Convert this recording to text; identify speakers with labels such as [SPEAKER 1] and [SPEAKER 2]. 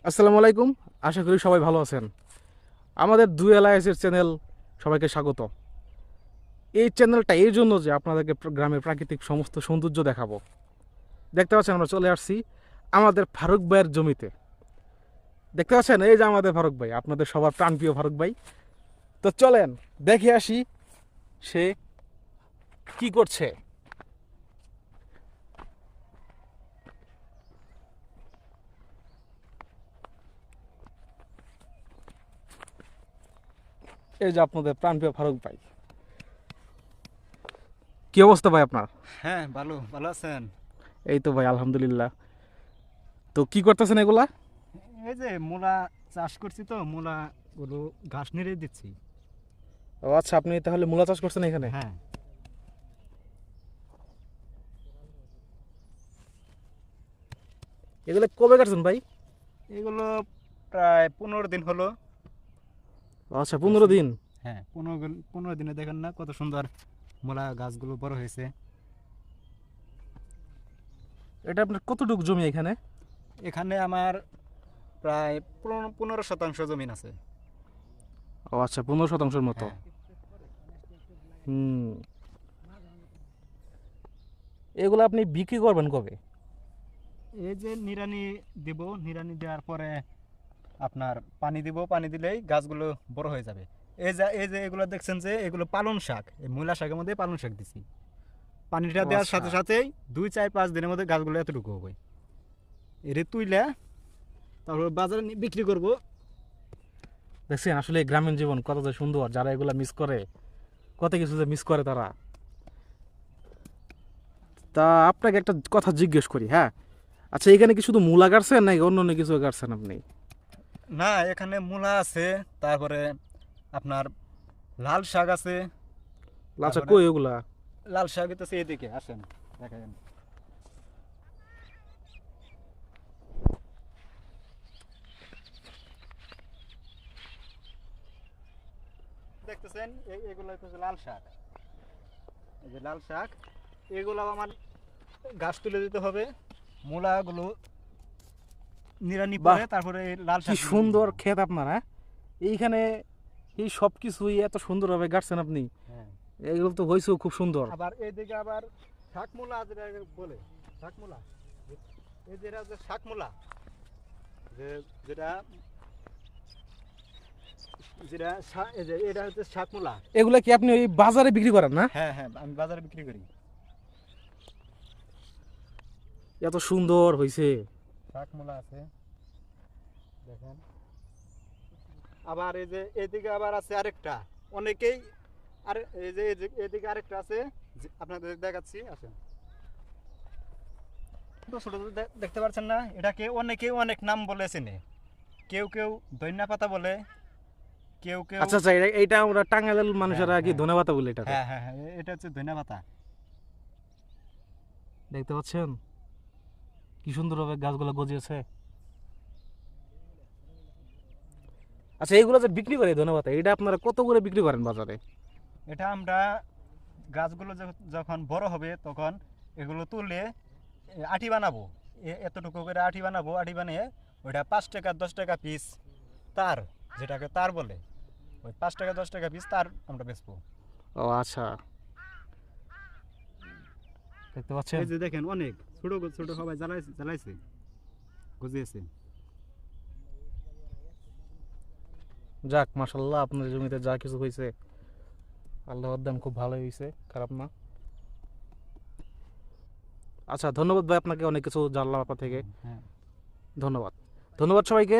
[SPEAKER 1] আসসালামু আলাইকুম। আশা করি সবাই ভালো আছেন। আমাদের দুই এলাইসের চ্যানেল সবাইকে স্বাগত। এই চ্যানেলটা এই জন্য যে আপনাদেরকে গ্রামের প্রাকৃতিক সমস্ত সৌন্দর্য দেখাবো। দেখতে পাচ্ছেন আমরা চলে আসছি আমাদের ফারুক ভাইয়ের জমিতে। দেখতে পাচ্ছেন এই যে আমাদের ফারুক ভাই, আপনাদের সবার প্রাণপ্রিয় ফারুক ভাই। তো চলেন দেখে আসি সে কি করছে। এই যে আপনাদের প্রাণপ্রিয় ফারুক ভাই, কি অবস্থা ভাই আপনার?
[SPEAKER 2] হ্যাঁ, ভালো ভালো আছেন?
[SPEAKER 1] এই তো ভাই আলহামদুলিল্লাহ। তো কি করতেছেন এগুলা?
[SPEAKER 2] এই যে মূলা চাষ করছি, তো মূলা গুলো ঘাস নেড়ে দিচ্ছি।
[SPEAKER 1] ও আচ্ছা, আপনি তাহলে মূলা চাষ করছেন এখানে?
[SPEAKER 2] হ্যাঁ,
[SPEAKER 1] এগুলো কবে কাটছেন ভাই?
[SPEAKER 2] এগুলো প্রায় 15 দিন হলো।
[SPEAKER 1] আচ্ছা, 15 দিন।
[SPEAKER 2] হ্যাঁ, 15 দিনে দেখেন না কত সুন্দর মূলা গাছগুলো বড় হয়েছে।
[SPEAKER 1] এটা আপনার কতটুকু জমি এখানে?
[SPEAKER 2] এখানে আমার প্রায় 15 শতাংশ জমিন আছে।
[SPEAKER 1] ও আচ্ছা, 15 শতাংশের মতো।
[SPEAKER 2] হ্যাঁ,
[SPEAKER 1] হুম। এগুলো আপনি বিক্রি করবেন কবে?
[SPEAKER 2] এই যে নিড়ানি দিব, নিড়ানি দেওয়ার পরে আপনার পানি দিব, পানি দিলেই গাছগুলো বড় হয়ে যাবে। এই যে এগুলো দেখছেন, যে এগুলো পালং শাক, এই মূলা শাকের মধ্যে পালং শাক দিছি। পানিটা
[SPEAKER 1] ও
[SPEAKER 2] দেওয়ার
[SPEAKER 1] আচ্ছা।
[SPEAKER 2] সাথে সাথেই 2, 4, 5 দিনের মধ্যে গাছগুলো এতটুকু হবে। এরে তুইলে তারপর বাজারে বিক্রি করব।
[SPEAKER 1] দেখছেন আসলে এই গ্রামীণ জীবন কত যে সুন্দর, যারা এগুলা মিস করে কত কিছু যে মিস করে তারা। তা আপনাকে একটা কথা জিজ্ঞেস করি, হ্যাঁ? আচ্ছা, এখানে কি শুধু মূলা গাড়ছেন নাকি অন্য অন্য কিছু গাড়ছেন আপনি?
[SPEAKER 2] না, এখানে মূলা আছে, তারপরে আপনার লাল শাক আছে।
[SPEAKER 1] আচ্ছা,
[SPEAKER 2] তারপরে
[SPEAKER 1] কই ওগুলা?
[SPEAKER 2] লাল শাক তো এদিকে আসেন, দেখেন। দেখতেছেন এগুলো হচ্ছে লাল শাক। এই যে লাল শাক, এগুলো আমার গাছ তুলে দিতে হবে। মূলাগুলো নিড়ানি
[SPEAKER 1] বাহ,
[SPEAKER 2] পরে তারপরে এই লাল
[SPEAKER 1] কি
[SPEAKER 2] শাক
[SPEAKER 1] সুন্দর ক্ষেত আপনার, হ্যাঁ? এইখানে এই সব কিছুই এত সুন্দরভাবে গাড়ছেন আপনি।
[SPEAKER 2] হ্যাঁ,
[SPEAKER 1] এগুলো তো হয়েছেও খুব সুন্দর।
[SPEAKER 2] আবার এইদিকে আবার শাক মূলা যেটা বলে, শাক মূলা, এই যেটা হচ্ছে শাক মূলা, যে যেটা যেটা এই যে এটা হচ্ছে শাক মূলা।
[SPEAKER 1] এগুলা কি আপনি ওই বাজারে বিক্রি করেন না?
[SPEAKER 2] হ্যাঁ হ্যাঁ, আমি বাজারে বিক্রি করি।
[SPEAKER 1] এত সুন্দর হয়েছে।
[SPEAKER 2] শাক মূলা আছে, দেখেন। আবার এই যে এদিকে আবার আছে আরেকটা, অনেকেই আর এই যে এদিকে আরেকটা আছে, আপনাদের দেখাচ্ছি, আসেন। ছোট ছোট দেখতে পাচ্ছেন না, এটাকে অনেকেই অনেক নাম বলে চেনে। কেউ কেউ ধনিয়া পাতা বলে, কেউ কেউ
[SPEAKER 1] আচ্ছা আচ্ছা, এইটা আমরা টাঙ্গাইলের মানুষেরা
[SPEAKER 2] হ্যাঁ
[SPEAKER 1] কি
[SPEAKER 2] হ্যাঁ
[SPEAKER 1] ধনেপাতা বলে এটাতে?
[SPEAKER 2] হ্যাঁ হ্যাঁ হ্যাঁ, এটা হচ্ছে ধনিয়া পাতা।
[SPEAKER 1] দেখতে পাচ্ছেন কি সুন্দরভাবে গাছগুলো গজিয়েছে। আচ্ছা, এইগুলো যে বিক্রি করে ধনেপাতা, এটা আপনারা কত করে বিক্রি করেন বাজারে?
[SPEAKER 2] এটা আমরা গাছগুলো যখন বড় হবে তখন এগুলো তুলে আটি বানাবো। এতটুকু করে আটি বানাবো, আটি বানিয়ে ওইটা 5 টাকা 10 টাকা পিস, তার, যেটাকে তার বলে, ওই 5 টাকা 10 টাকা পিস তার আমরা বেচবো।
[SPEAKER 1] ও আচ্ছা, দেখতে পাচ্ছেন।
[SPEAKER 2] এই যে দেখেন, অনেক ছোট ছোট সবাই জ্বালাইছে জ্বালাইছে, গজিয়েছে।
[SPEAKER 1] যাক, মাশাল্লাহ, আপনার জমিতে যা কিছু হয়েছে আল্লাহর দান খুব ভালোই হয়েছে, খারাপ না। আচ্ছা, ধন্যবাদ ভাই, আপনাকে অনেক কিছু জানলাম আপনার থেকে।
[SPEAKER 2] হ্যাঁ,
[SPEAKER 1] ধন্যবাদ। ধন্যবাদ সবাইকে।